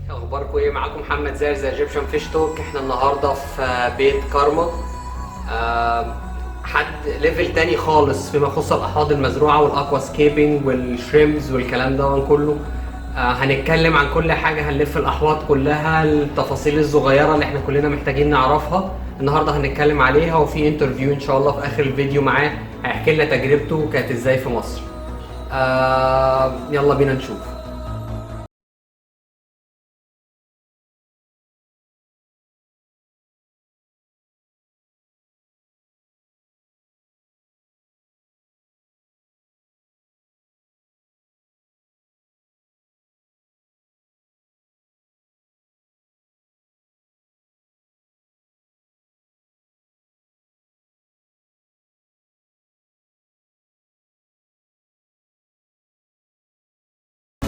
اخباركم ايه؟ معاكم محمد زي ايجيبشن فيش توك. احنا النهارده في بيت كارما. حد ليفل تاني خالص فيما يخص الاحواض المزروعه والاكوا سكيبنج والشريمز والكلام ده كله. هنتكلم عن كل حاجه، هنلف الاحواض كلها، التفاصيل الصغيره اللي احنا كلنا محتاجين نعرفها النهارده هنتكلم عليها، وفي انترفيو ان شاء الله في اخر الفيديو معاه هيحكي لنا تجربته كانت ازاي في مصر. يلا بينا نشوف.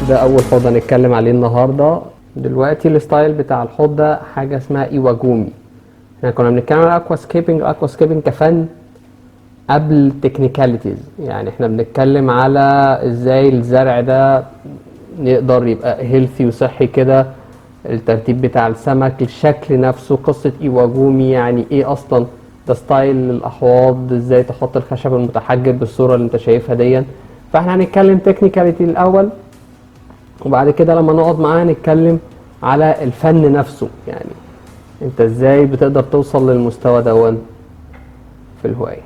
ده اول حوض هنتكلم عليه النهارده. دلوقتي الستايل بتاع الحوض ده حاجه اسمها ايواجومي. احنا كنا بنتكلم على الاكوا سكيبنج كفن قبل تكنيكاليتيز، يعني احنا بنتكلم على ازاي الزرع ده يقدر يبقى هيلثي وصحي كده، الترتيب بتاع السمك، الشكل نفسه، قصة ايواجومي يعني ايه اصلا، ده ستايل الاحواض، ازاي تحط الخشب المتحجر بالصورة اللي انت شايفها دي. فاحنا هنتكلم تكنيكاليتي الاول، وبعد كده لما نقعد معاه نتكلم على الفن نفسه، يعني انت ازاي بتقدر توصل للمستوى دون في الهواية.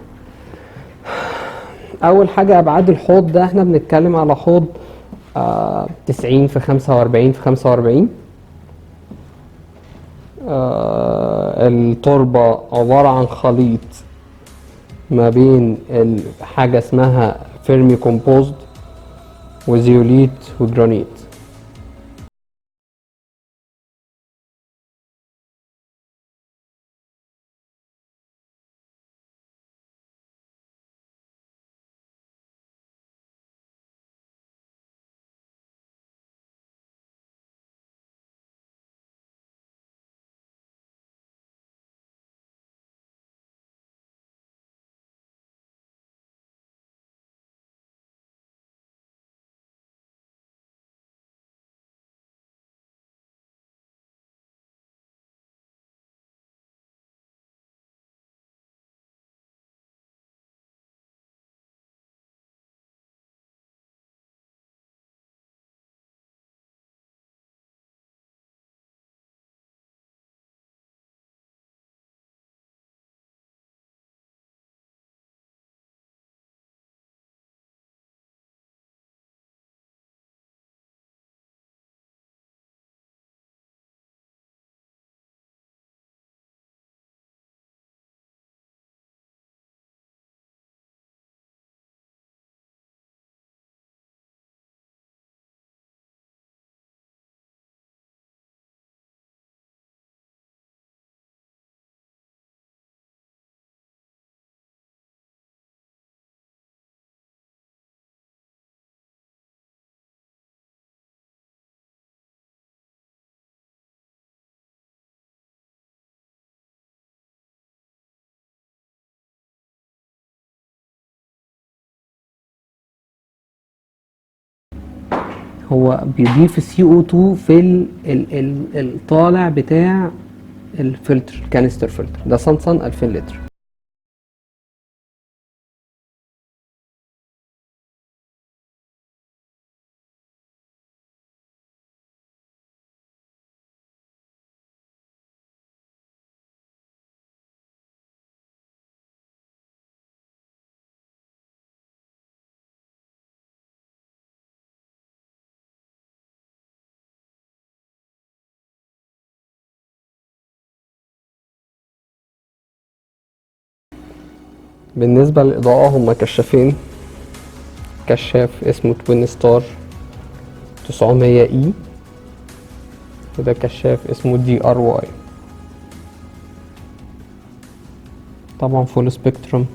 اول حاجة ابعاد الحوض ده، احنا بنتكلم على حوض 90 في 45 في 45. التربة عبارة عن خليط ما بين حاجة اسمها فيرمي كومبوزد وزيوليت وجرانيت. هو بيضيف السي او 2 في الطالع بتاع الفلتر، الكانستر فلتر ده صنصن 2000 لتر. بالنسبة للإضاءة هما كشافين، كشاف اسمه توين ستار 900 اي، وده كشاف اسمه دي ار واي، طبعا فول سبيكتروم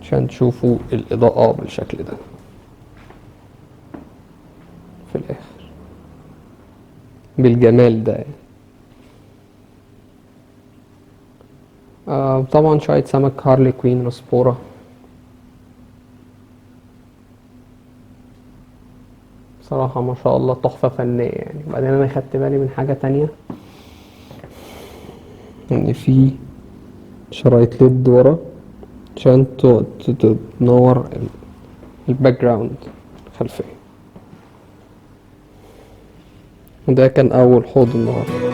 عشان تشوفوا الإضاءة بالشكل ده في الآخر بالجمال ده. طبعا شوية سمك هارلي كوين مسبورة، صراحة ما شاء الله تحفة فنية يعني. وبعدين انا خدت بالي من حاجة تانية، ان في شرايط ليد ورا عشان تنور الباك جراوند الخلفية. وده كان اول حوض النهاردة.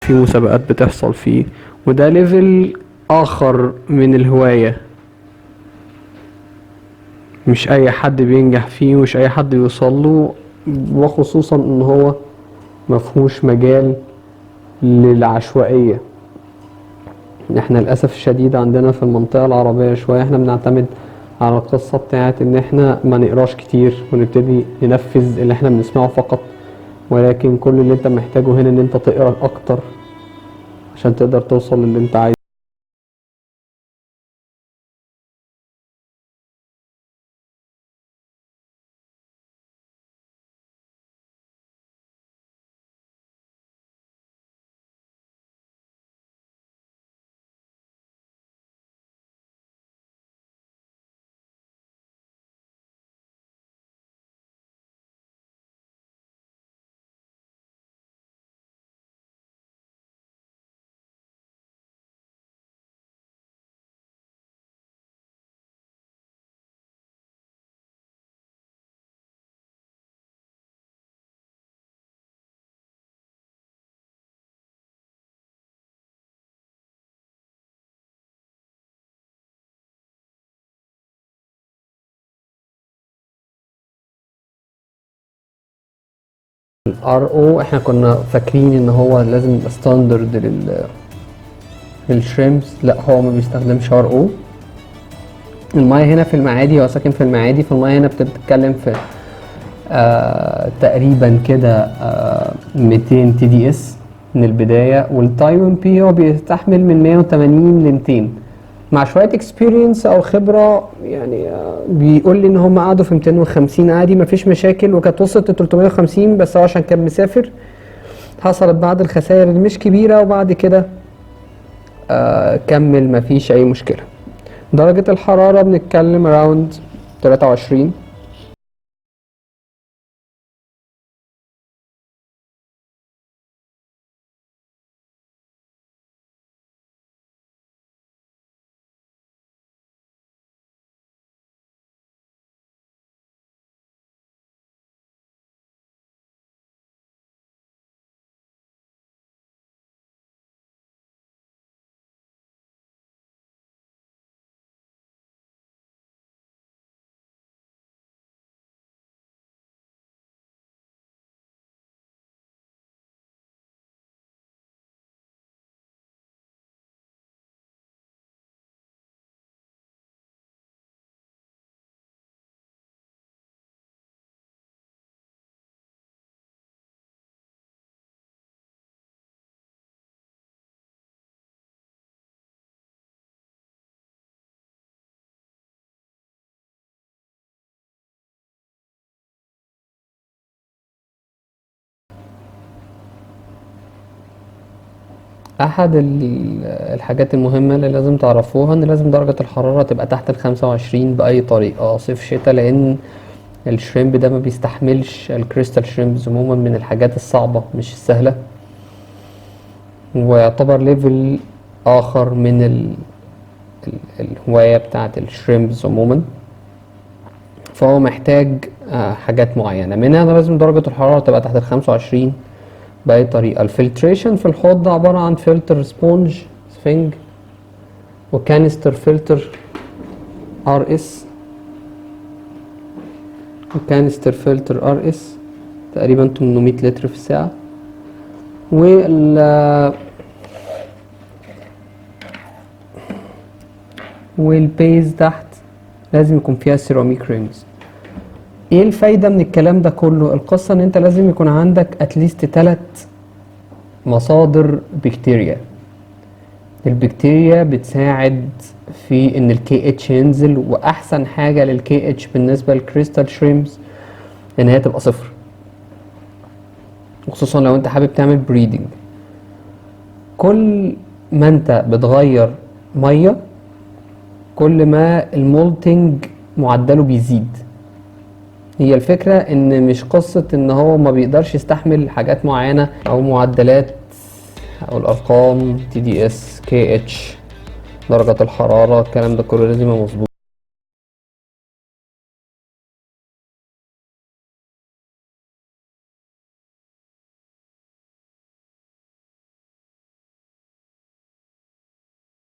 في مسابقات بتحصل فيه، وده ليفل اخر من الهواية، مش اي حد بينجح فيه ومش اي حد يوصل له، وخصوصا ان هو مفهوش مجال للعشوائية. احنا للأسف الشديد عندنا في المنطقة العربية شوية احنا بنعتمد على القصة بتاعت ان احنا ما نقراش كتير ونبتدي ننفذ اللي احنا بنسمعه فقط، ولكن كل اللي انت محتاجه هنا ان انت تقرا اكتر عشان تقدر توصل للي انت عايزه. الار او احنا كنا فاكرين ان هو لازم يبقى ستاندرد للشريمز، لا هو ما بيستخدمش ار او، المية هنا في المعادي، هو ساكن في المعادي، فالمية هنا بتتكلم في تقريبا كده 200 تي دي اس من البداية، والتايم ام بي هو بيستحمل من 180 ل 200 مع شوية اكسبيرينس او خبرة. يعني بيقول لي ان هم قعدوا في 250 عادي مفيش مشاكل، وكانت وصلت ل 350 بس هو عشان كان مسافر حصلت بعض الخسائر اللي مش كبيرة، وبعد كده كمل مفيش اي مشكلة. درجة الحرارة بنتكلم around 23. احد الحاجات المهمة اللي لازم تعرفوها ان لازم درجة الحرارة تبقى تحت ال25 باي طريقة، صيف شتاء، لان الشريمب ده ما بيستحملش. الكريستال شريمبز عموما من الحاجات الصعبة مش السهلة، ويعتبر ليفل اخر من الهواية بتاعة الشريمبز عموما، فهو محتاج حاجات معينة. منها لازم درجة الحرارة تبقى تحت ال25 بأي طريقة. الفلتريشن في الحوض ده عبارة عن فلتر سبونج سفنج، وكانستر فلتر ار اس، وكانستر فلتر ار اس تقريبا 800 لتر في الساعة، والبيز تحت لازم يكون فيها سيراميك رينجز. ايه الفايدة من الكلام ده كله؟ القصة ان انت لازم يكون عندك اتليست 3 مصادر بكتيريا. البكتيريا بتساعد في ان الكي اتش ينزل، واحسن حاجة للكي اتش بالنسبة للكريستال شريمز ان هي تبقى صفر، خصوصا لو انت حابب تعمل بريدنج. كل ما انت بتغير ميه كل ما المولتنج معدله بيزيد. هي الفكرة ان مش قصة ان هو ما بيقدرش يستحمل حاجات معينة او معدلات او الارقام تي دي اس كي اتش درجة الحرارة، الكلام ده كله لازم يبقى مظبوط.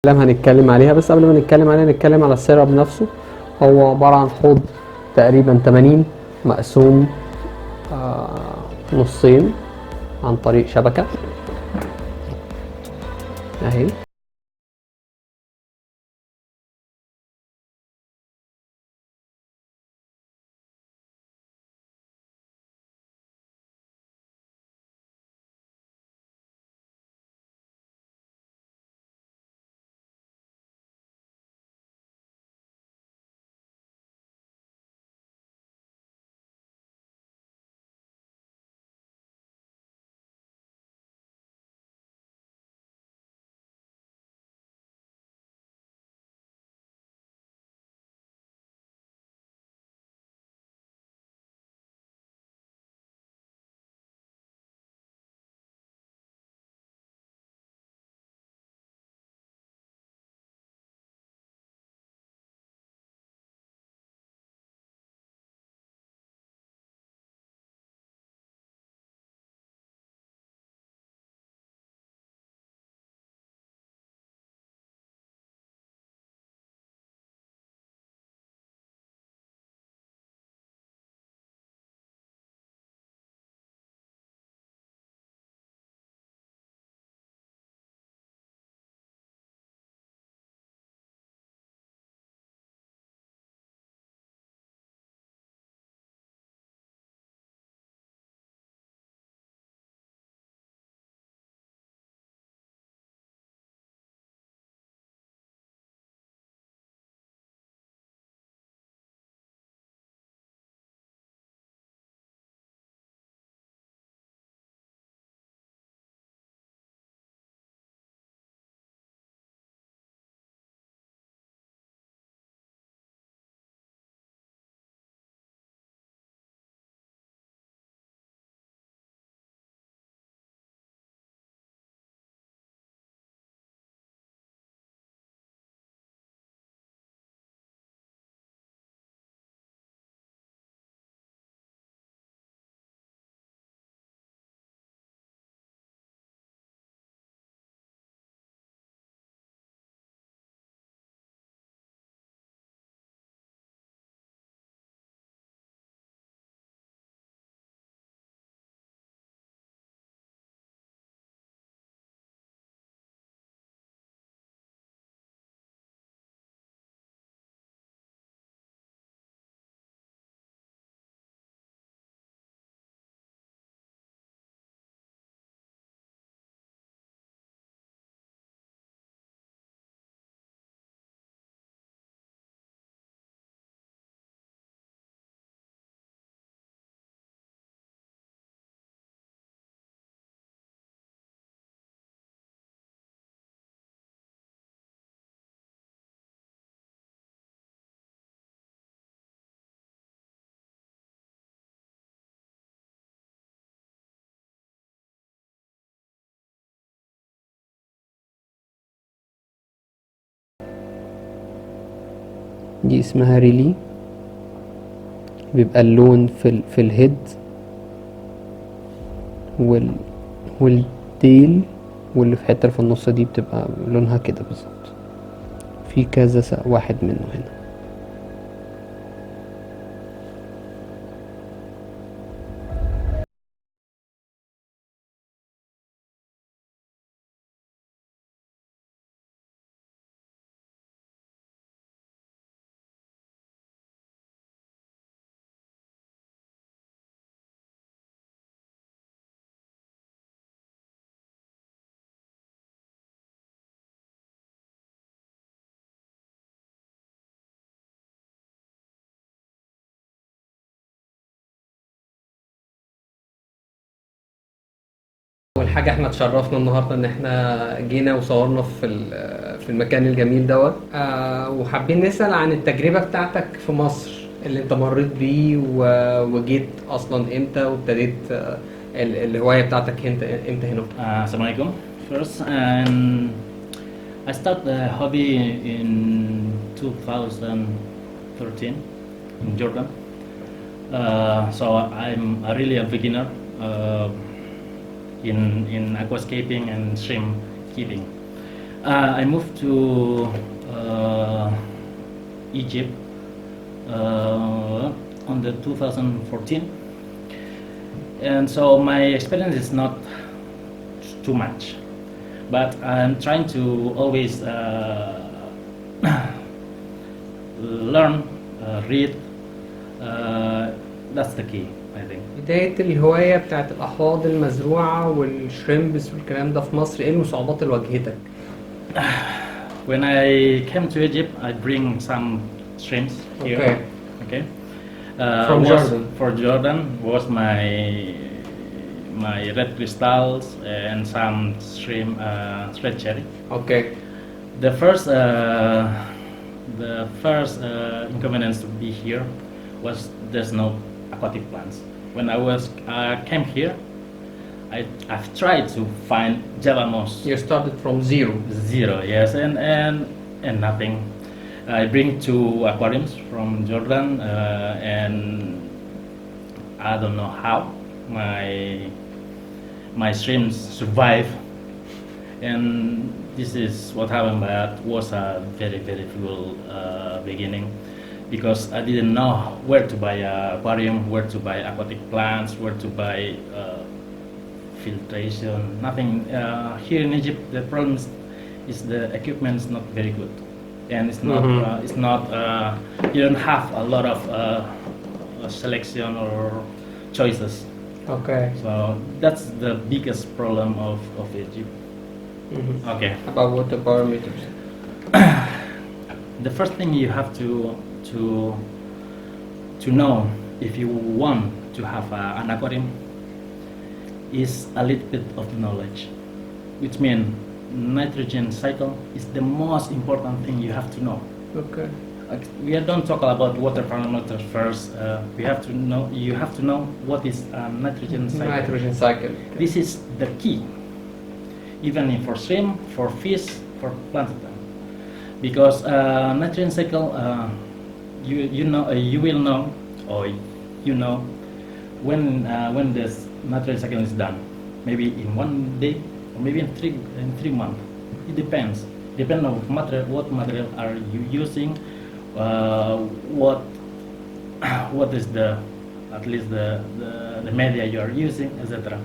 كلام هنتكلم عليها، بس قبل ما نتكلم عليها نتكلم على السيراب نفسه. هو عبارة عن حوض تقريبا 80 مقسوم نصين عن طريق شبكة اهي. دي اسمها ريلي، بيبقى اللون في الهيد والتيل، واللي في حتة في النص دي بتبقى لونها كده بالظبط. في كذا واحد منه هنا. اول حاجه احنا اتشرفنا النهارده ان احنا جينا وصورنا في المكان الجميل دوت، وحابين نسال عن التجربه بتاعتك في مصر اللي انت مريت بيه، وجيت اصلا امتى، وابتديت الهوايه بتاعتك امتى هنا. Assalamualaikum. First, I started the hobby in 2013 in Jordan. So I'm really a beginner in aquascaping and shrimp keeping. I moved to Egypt on the 2014, and so my experience is not too much, but I'm trying to always learn, read. That's the key, I think. بدايه الهوايه بتاعت الاحواض المزروعه والشريمبس والكلام ده في مصر، ايه الصعوبات اللي واجهتك؟ When I came to Egypt, I bring some shrimps here. Okay. From Jordan. For Jordan was my red crystals and some shrimp, red cherry. Okay. The first inconvenience to be here was there's no aquatic plants. When I came here, I've tried to find Java moss. You started from zero. Zero, yes, and nothing. I bring 2 aquariums from Jordan, and I don't know how my shrimps survive. And this is what happened, but it was a very difficult beginning, because I didn't know where to buy an aquarium, where to buy aquatic plants, where to buy filtration, nothing. Here in Egypt, the problem is the equipment is not very good, and it's not you don't have a lot of selection or choices. Okay. So that's the biggest problem of Egypt. Okay. About water parameters. The first thing you have to know if you want to have an aquarium is a little bit of knowledge, which means nitrogen cycle is the most important thing you have to know. Okay. We don't talk about water parameters first. You have to know what is a nitrogen cycle. Nitrogen cycle. This is the key, even for shrimp, for fish, for plankton, because nitrogen cycle, you will know, or you know, when this nitrogen cycle is done, maybe in 1 day or maybe in 3 months. It depends on what material are you using, what is at least the media you are using, etc.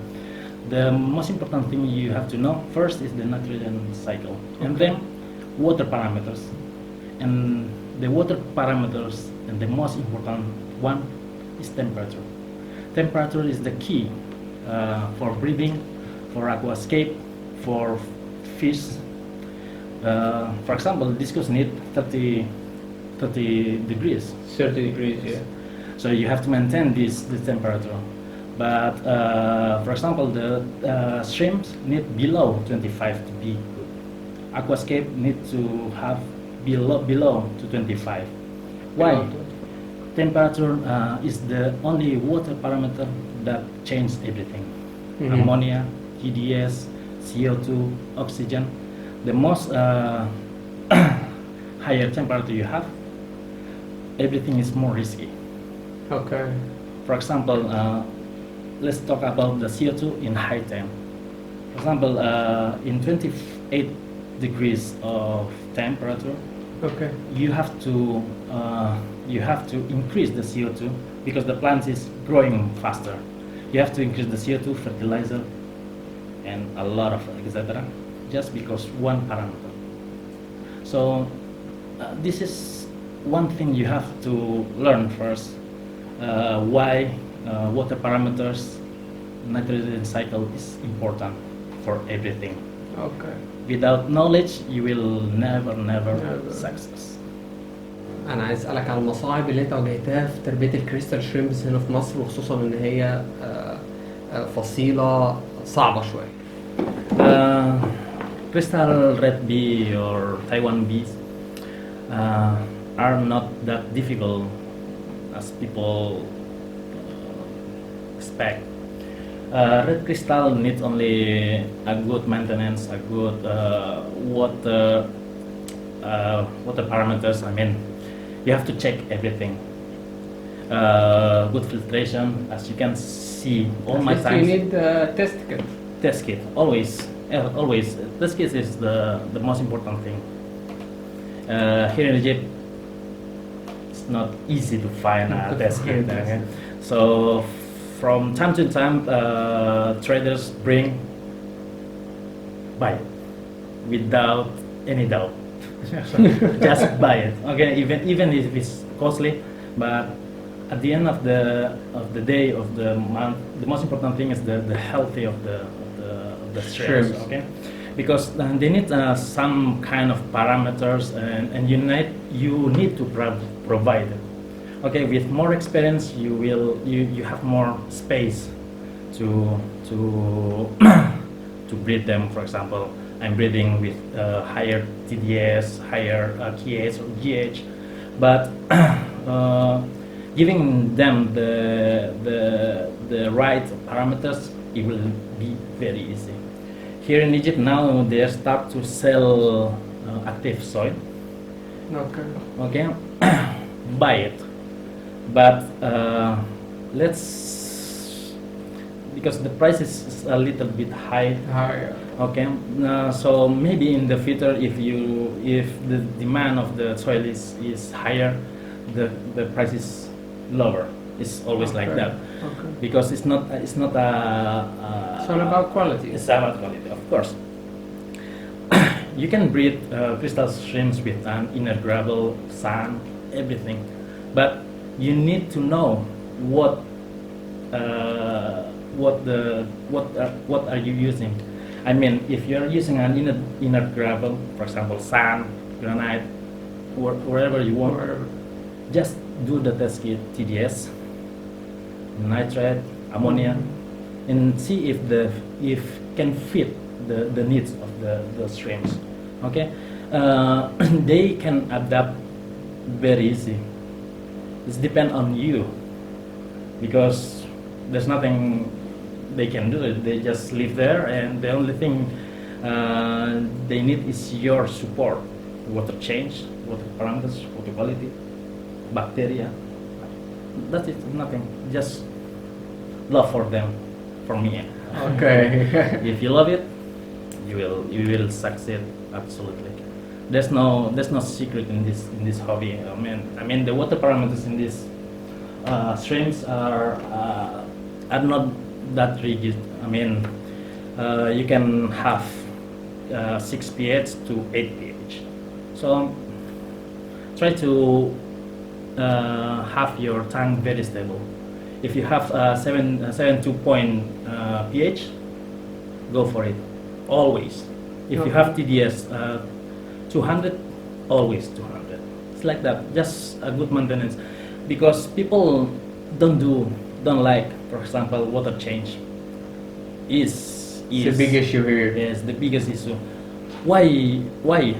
The most important thing you have to know first is the nitrogen cycle, and then water parameters. And the water parameters, and the most important one is temperature. Temperature is the key for breeding, for aquascape, for fish. For example, discus need 30 degrees. 30 degrees, yeah. So you have to maintain this temperature. But for example, the shrimps need below 25 to be good. Aquascape need to have below to 25. Why? Temperature is the only water parameter that changes everything. Ammonia, TDS, CO2, oxygen. The most higher temperature you have, everything is more risky. Okay. For example, let's talk about the CO2 in high temp. For example, in 28 degrees of temperature, Okay. you have to increase the CO2 because the plant is growing faster. You have to increase the CO2, fertilizer, and a lot of etc. just because one parameter. So this is one thing you have to learn first. Why water parameters, nitrogen cycle is important for everything. Okay. Without knowledge, you will never Never. success. انا عايز اسالك على المصاعب اللي انت واجهتها في تربيه الكريستال شريمبس هنا في مصر، وخصوصا ان هي فصيله صعبه شويه. Crystal red bee or Taiwan bees are not that difficult as people expect. Red crystal needs only a good maintenance, a good water parameters. I mean, you have to check everything. Good filtration, as you can see all my You times. need test kit. Test kit, always. Test kit is the most important thing. Here in Egypt, it's not easy to find a test kit. Okay? So from time to time, traders buy it without any doubt. Just buy it. Okay, even if it's costly, but at the end of the day of the month, the most important thing is the healthy of the shrimps. Okay, because they need some kind of parameters, and you need to provide it. Okay, with more experience, you have more space to to breed them. For example, I'm breeding with higher TDS, higher KH or GH, but giving them the right parameters, it will be very easy. Here in Egypt now, they start to sell active soil. Okay. Okay, buy it, but because the price is a little bit high. Higher. Okay, so maybe in the future, if the demand of the soil is higher, the price is lower. It's always like that. Okay. Because it's not It's all about quality. It's about quality, of course. You can breed crystal shrimps with an inner gravel, sand, everything, but you need to know what are you using. I mean, if you are using an inner gravel, for example, sand, granite, wherever you want, just do the test kit TDS, nitrate, ammonia, and see if can fit the needs of the shrimps. Okay, they can adapt very easy. It depends on you, because there's nothing they can do. They just live there, and the only thing they need is your support. Water change, water parameters, water quality, bacteria. That's it. Nothing. Just love for them, for me. Okay. If you love it, you will succeed absolutely. There's no secret in this hobby. I mean the water parameters in these shrimps are not that rigid. I mean, you can have 6 pH to 8 pH. So try to have your tank very stable. If you have 7.2 pH, go for it. Always. If you have TDS 200, always 200. It's like that. Just a good maintenance, because people don't like, for example, water change. Is It's a big issue here. Yes, the biggest issue. Why?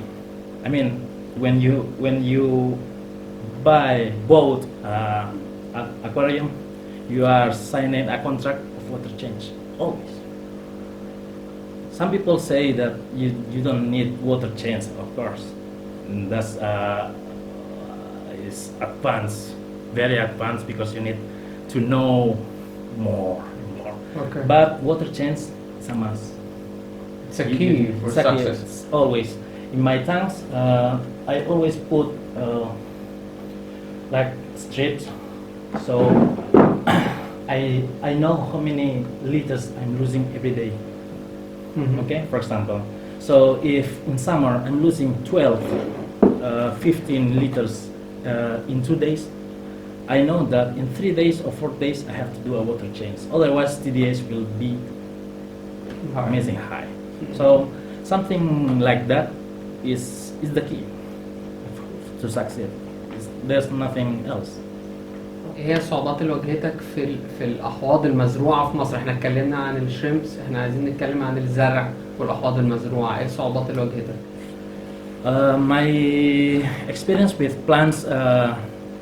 I mean, when you buy both aquarium, you are signing a contract of water change always. Some people say that you don't need water change. Of course, and that's is advanced, very advanced, because you need to know more and more. Okay. But water change is a must. It's a key for it's a key. success. It's always in my tanks. I always put like strips, so I know how many liters I'm losing every day. Mhm. Okay, for example, so if in summer I'm losing 12, 15 liters in 2 days, I know that in 3 days or 4 days I have to do a water change. Otherwise, TDS will be amazing high. So something like that is the key to succeed. There's nothing else. ايه هي الصعوبات اللي واجهتك في الاحواض المزروعه في مصر؟ احنا اتكلمنا عن الشريمبس، احنا عايزين نتكلم عن الزرع والاحواض المزروعه، ايه الصعوبات اللي واجهتك؟ My experience with plants,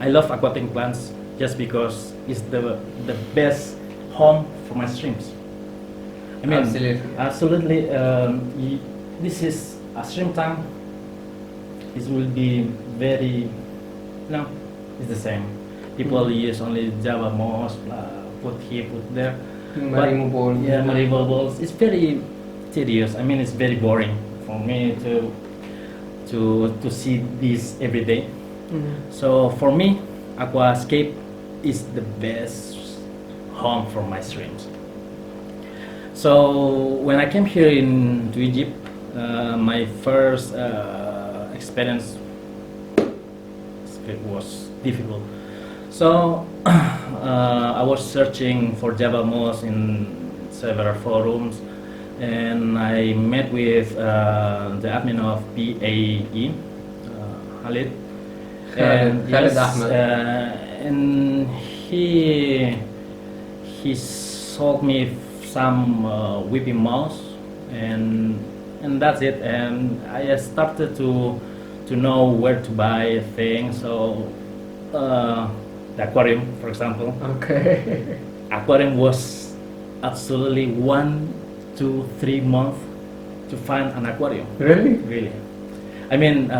I love aquatic plants just because it's the best home for my shrimps. I mean, absolutely. This is a shrimp tank. It will be very, it's the same. People use only Java moss, put here, put there. Marine balls. Yeah, marine balls. It's very tedious. I mean, it's very boring for me to see this every day. So for me, Aquascape is the best home for my shrimps. So when I came here to Egypt, my first experience was difficult. So I was searching for Java moss in several forums, and I met with the admin of PAE, Khalid. And Khalid Ahmed. And he sold me some whipping moss, and that's it. And I started to know where to buy things. So the aquarium, for example. Okay. Aquarium was absolutely 1, 2, 3 months to find an aquarium. Really? Really. I mean,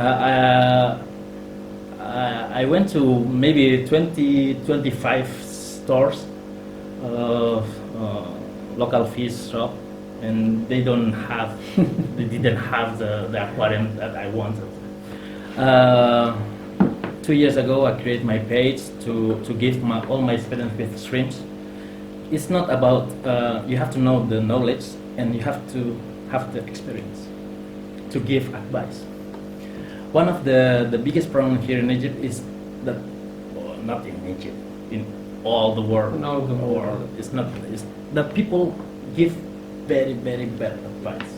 I went to maybe 20, 25 stores of local fish shop, and they didn't have the aquarium that I wanted. 2 years ago, I created my page to give all my experience with shrimps. It's not about you have to know the knowledge, and you have to have the experience to give advice. One of the biggest problems here in Egypt is that, well, not in Egypt, in all the world. In all the world. It's that people give very, very bad advice.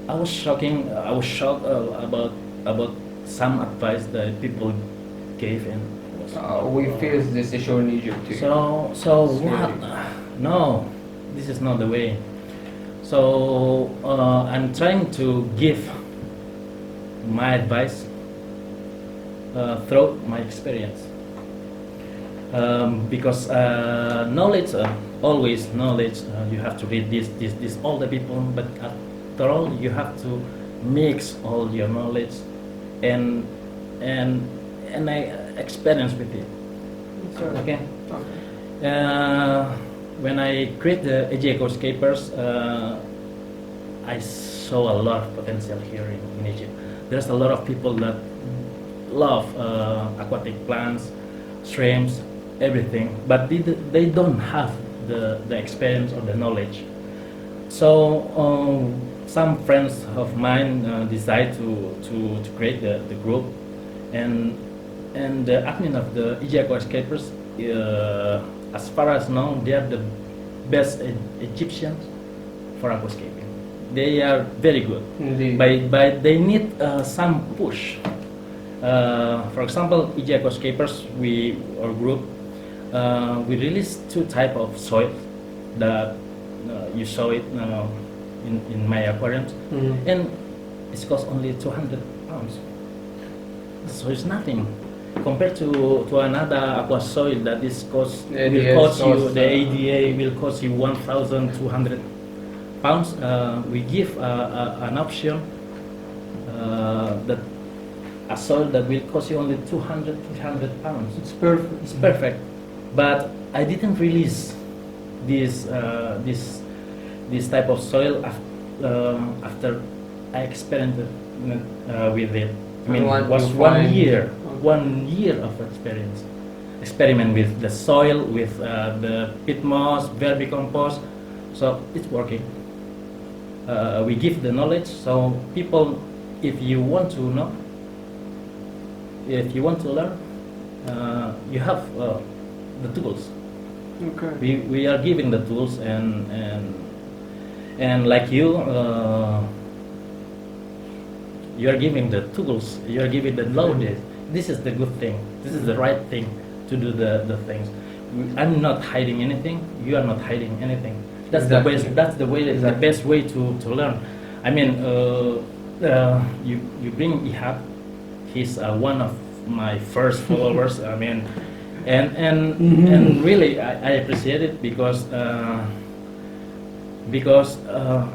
I was shocked about some advice that people gave, and We face this issue in Egypt too. so It's what? really- No, this is not the way. So I'm trying to give my advice through my experience, because knowledge, always knowledge. You have to read this, all the people, but after all, you have to mix all your knowledge and I experience with it. Okay. When I create the Aquascapers, I saw a lot of potential here in Egypt. There's a lot of people that love aquatic plants, shrimps, everything, but they don't have the experience or the knowledge. So some friends of mine decided to create the group, and the admin of the Aquascapers, as far as known, they are the best Egyptians for aquascaping. They are very good. Indeed. But they need some push. For example, Aquascapers, our group, we release 2 type of soil that you saw it in my aquariums, and it's cost only 200 pounds. So it's nothing compared to another aqua soil that is cost will cost you, the ADA will cost you 1,200 pounds. We give an option that a soil that will cost you only 200, 300 pounds. It's perfect. It's perfect, but I didn't release this type of soil after I experimented with it. I mean, And it was you 1 find- year, Okay. 1 year of experiment with the soil, with the pit moss, vermicompost. So it's working. We give the knowledge, so people, if you want to know, if you want to learn, you have the tools. Okay. We are giving the tools, and like you are giving the tools, you are giving the knowledge. This is the good thing. This is the right thing to do the things. I'm not hiding anything. You are not hiding anything. That's Exactly. the best. That's the way. Exactly. The best way to learn. I mean, you bring Ihab. He's one of my first followers. I mean, and really I appreciate it because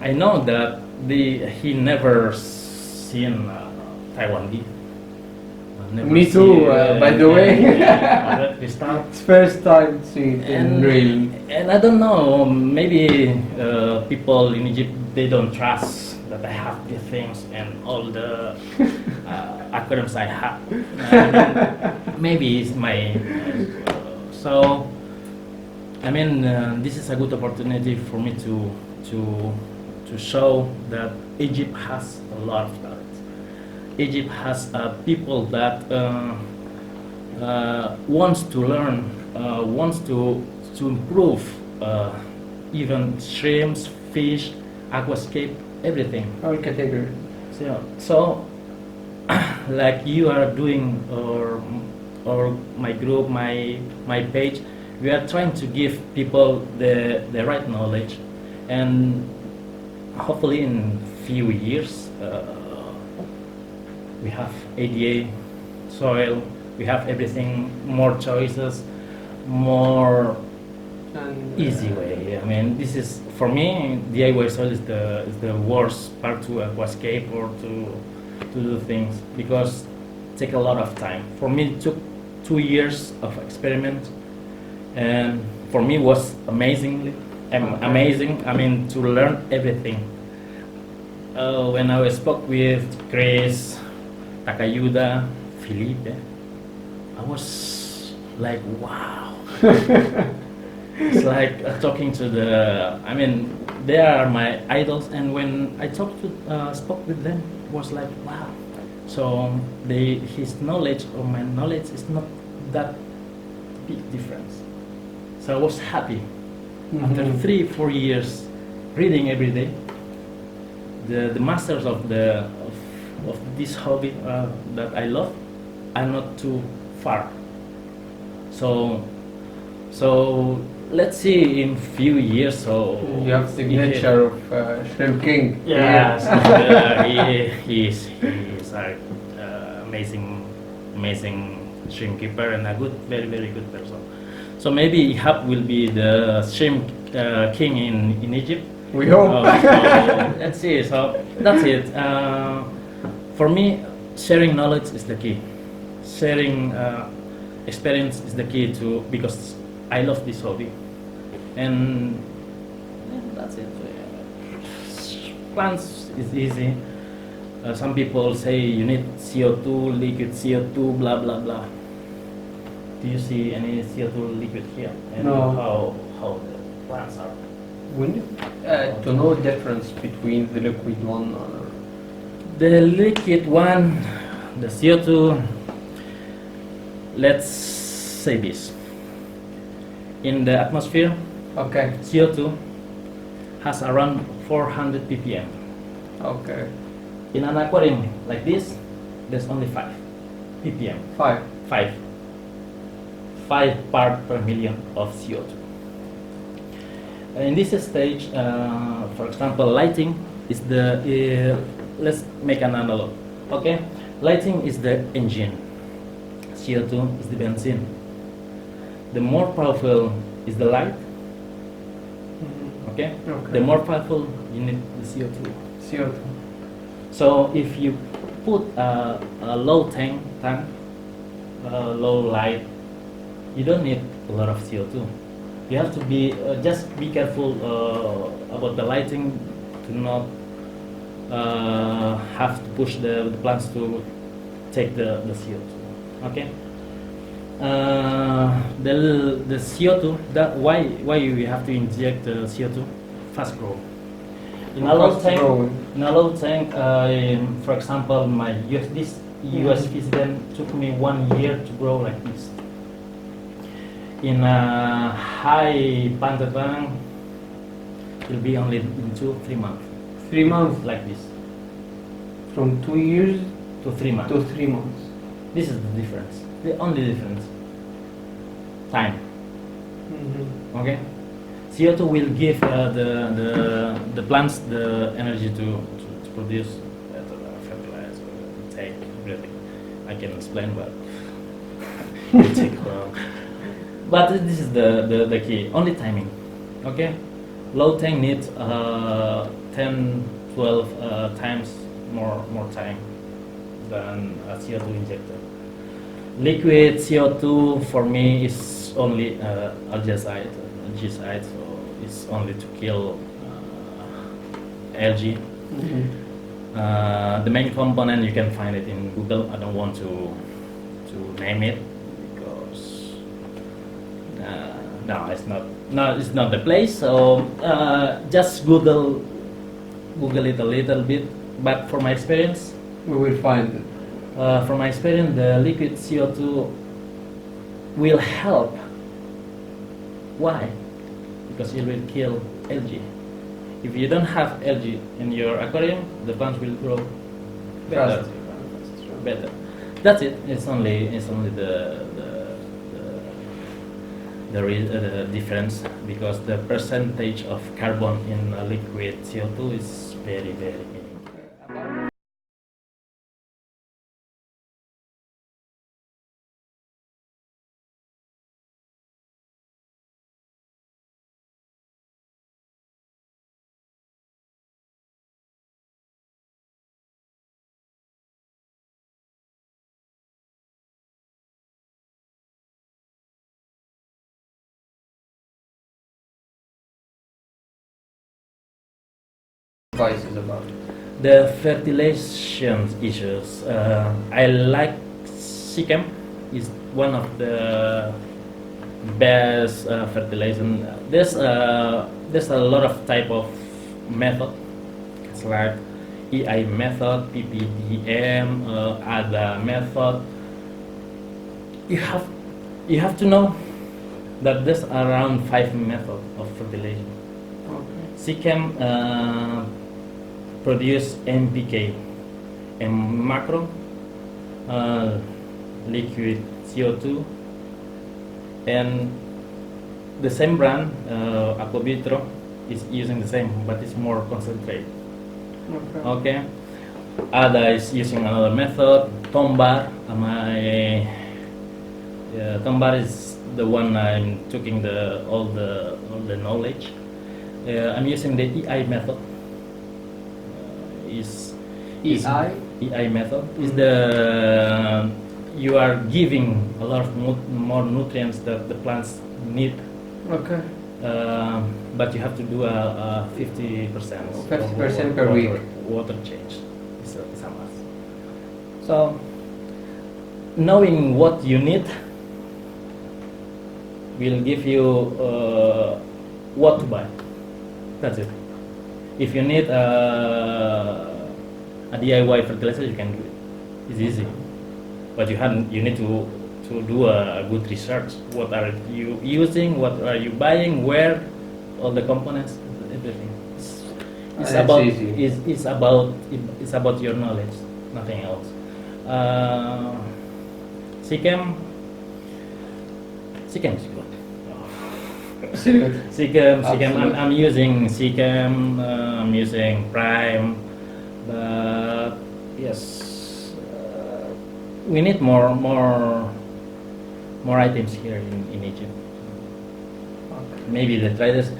I know that he never seen Taiwan beef. Me too, by the way. Crystal. It's first time seeing it in real. And I don't know, maybe people in Egypt, they don't trust that I have these things and all the aquariums I have. Maybe it's my so I mean this is a good opportunity for me to show that Egypt has a lot of talent. Egypt has people that wants to learn, wants to improve, even shrimps, fish, aquascape, everything. All category. So like you are doing, or my group, my page, we are trying to give people the right knowledge, and hopefully in few years we have ADA soil, we have everything, more choices, more And, easy way. I mean, this is for me, DIY soil is the worst part to aquascape or to do things, because it take a lot of time. For me, it took 2 years of experiment, and for me was amazing. I mean, to learn everything. When I spoke with Chris, Takayuda, Felipe, I was like, wow. It's like talking to I mean, they are my idols, and when I spoke with them, it was like, wow. So his knowledge or my knowledge is not that big difference. So I was happy. After 3-4 years reading every day, the masters of this hobby that I love are not too far. So let's see in few years. So you have signature of Shrimp King. yes, he's an amazing shrimp keeper and a very good person. So maybe Ihab will be the shrimp king in Egypt. We hope. So let's see. So that's it. For me, sharing knowledge is the key. Sharing experience is the key because I love this hobby, and that's it. Plants is easy. Some people say you need CO2, liquid CO2, blah blah blah. Do you see any CO2 liquid here? And No. how the plants are? We need to know the difference between the liquid one or The liquid one, the CO2, let's say this. In the atmosphere, okay. CO2 has around 400 ppm. Okay. In an aquarium like this, there's only 5 ppm. 5. 5 part per million of CO2. In this stage, for example, lighting is let's make an analog. Okay, lighting is the engine. CO2 is the benzene. The more powerful is the light. Okay, Okay. the more powerful you need the CO2. CO2. So if you put a low tank, low light, you don't need a lot of CO2. You have to be just be careful about the lighting, to not have to push the plants to take the CO2. Okay. The CO2, that why you have to inject the CO2? Fast growth. In a low tank, for example, my this US fisden took me 1 year to grow like this. In a high panda tank, it will be only in 2-3 months. 3 months? Like this. From 2 years to 3 months. to 3 months. This is the difference. The only difference. Time. Okay. CO2 will give the plants the energy to produce fertilizer, take everything. I can explain, but it take long. But this is the key. Only timing. Okay. Low tank needs 10-12 times more time than a CO2 injector. Liquid CO2 for me is only algaecide, so it's only to kill algae. The main component, you can find it in Google. I don't want to name it because no, it's not the place. So just Google it a little bit. But from my experience, We will find it. From my experience, the liquid CO2 will help. Why? Because it will kill algae. If you don't have algae in your aquarium, the plants will grow better. Better. That's it. It's only the difference, because the percentage of carbon in a liquid CO2 is very minimal. Advices about it. The fertilization issues. I like Sikkim is one of the best fertilization. There's a lot of type of method. It's like EI method, PPDM, other method. You have to know that there's around 5 methods of fertilization. Okay. Sikkim produce NPK and macro, liquid CO2, and the same brand, Aquavitro, is using the same, but it's more concentrated. Okay. Ada is using another method. Tombar, Tombar is the one I'm taking all the knowledge. I'm using the EI method. EI method is the you are giving a lot of more nutrients that the plants need. Okay. But you have to do a 50%. 50% per week. Water change. It's a must. So knowing what you need will give you what to buy. That's it. If you need a DIY fertilizer, you can do it. It's easy, but you need to do a good research. What are you using? What are you buying? Where? All the components, everything. It's about your knowledge, nothing else. Sikkim is good. Sikkim. I'm using Sikkim. I'm using Prime, but yes, we need more items here in Egypt. Maybe the traders.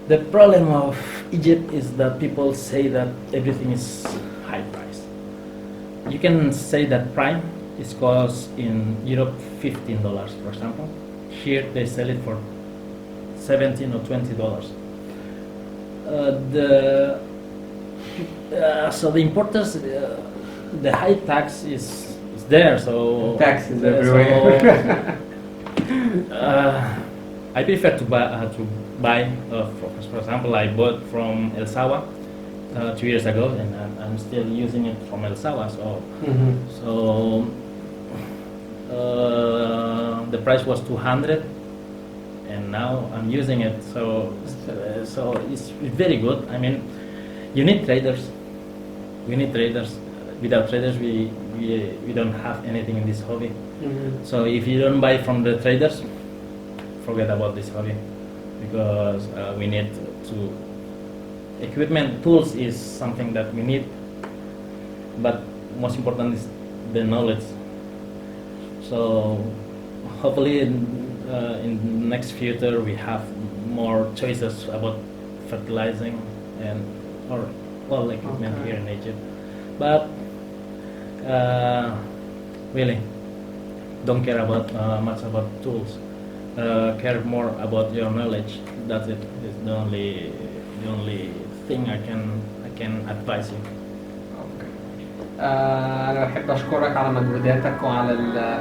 The problem of Egypt is that people say that everything is high price. you can say that Prime is cost in Europe $15, for example. Here they sell it for $17 or $20. So the importers, the high tax is there. So Taxes everywhere. I prefer to buy. For example, I bought from El Sawa 2 years ago, and I'm still using it from El Sawa. So, so the price was 200, and now I'm using it. So it's very good. I mean, you need traders. We need traders. Without traders, we don't have anything in this hobby. So if you don't buy from the traders, forget about this hobby, because we need to equipment, tools is something that we need, but most important is the knowledge. So hopefully in the next future we have more choices about fertilizing and or well equipment here in Egypt, but really don't care about much about tools. Care more about your knowledge. That's it. It's the only thing I can advise you. أنا بحب أشكرك على مجهوداتك وعلى